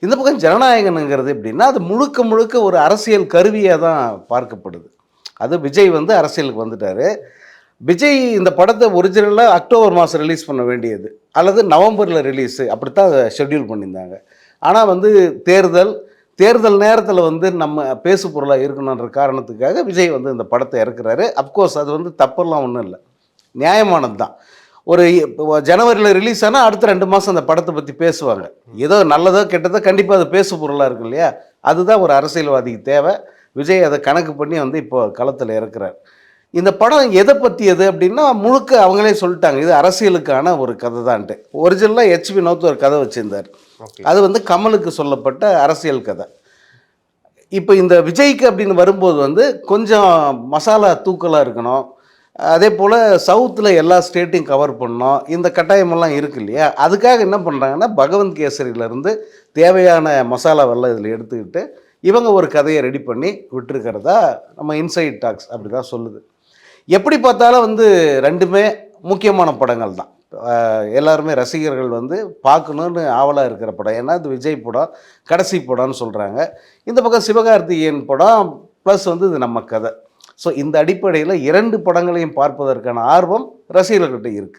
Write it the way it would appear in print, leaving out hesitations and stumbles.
இந்த பக்கம் ஜனநாயகனுங்கிறது எப்படின்னா, அது முழுக்க முழுக்க ஒரு அரசியல் கருவியா தான் பார்க்கப்படுது. அது விஜய் வந்து அரசியலுக்கு வந்துட்டாரு. விஜய் இந்த படத்த ஒரிஜினலா அக்டோபர் மாசம் ரிலீஸ் பண்ண வேண்டியது. அல்லது நவம்பர்ல ரிலீஸு அப்படித்தான் அத ஷெட்யூல் பண்ணியிருந்தாங்க. ஆனா வந்து தேர்தல், தேர்தல் நேரத்தில வந்து நம்ம பேசு பொருளா இருக்கணுன்ற காரணத்துக்காக விஜய் வந்து இந்த படத்த இறக்குறாரு. அஃப்கோர்ஸ் அது வந்து தப்பெல்லாம் ஒண்ணும் இல்ல. நியாயமானது தான். ஒரு ஜனவரில ரிலீஸ் ஆனா அடுத்த 2 மாசம் அந்த படத்த பத்தி பேசுவாங்க. ஏதோ நல்லதோ, கெட்டதோ கண்டிப்பா அது பேசு பொருளா இருக்கும் இல்லையா? அதுதான் ஒரு அரசியல்வாதிக்கு தேவ. விஜய் அத கணக்கு பண்ணி வந்து இப்போ களத்தில இறக்குறார். இந்த படம் எத பத்தியது அப்டின்னா, முழுக்க அவங்களே சொல்ட்டாங்க. இது அரசியலுக்கான ஒரு கத தான்ட்டு. ஒரிஜினலா ஹெச். வினோத் ஒரு கத வச்சிருந்தார். ஓகே. அது வந்து கமலுக்கு சொல்லப்பட்ட அரசியல் கத. இப்ப இந்த விஜய்க்கு அப்படின்னு வரும்போது வந்து, கொஞ்சம் மசாலா தூக்கலா இருக்கணும். அதேபோல சவுத்துல எல்லா ஸ்டேட்டையும் கவர் பண்ணணும். இந்த கட்டாயமெல்லாம் இருக்கு இல்லையா? அதுக்காக என்ன பண்றாங்கன்னா, பகவந்த் கேசரியிலருந்து தேவையான மசாலாவெல்லாம் இதில எடுத்துக்கிட்டு, இவங்க ஒரு கதைய ரெடி பண்ணி விட்டுருக்கிறதா நம்ம இன்சைட் டாக்ஸ் அப்படிதான் சொல்லுது. எப்படி பார்த்தாலும் வந்து 2மே முக்கியமான படங்கள் தான். எல்லாருமே ரசிகர்கள் வந்து பார்க்கணுன்னு ஆவலா இருக்கிற படம். ஏன்னா, இது விஜய் படம், கடைசி படம்னு சொல்றாங்க. இந்த பக்கம் சிவகார்த்திகேயன் படம், ப்ளஸ் வந்து இது நம்ம கதை. ஸோ இந்த அடிப்படையில 2 படங்களையும் பார்ப்பதற்கான ஆர்வம் ரசிகர்கள்கிட்ட இருக்கு.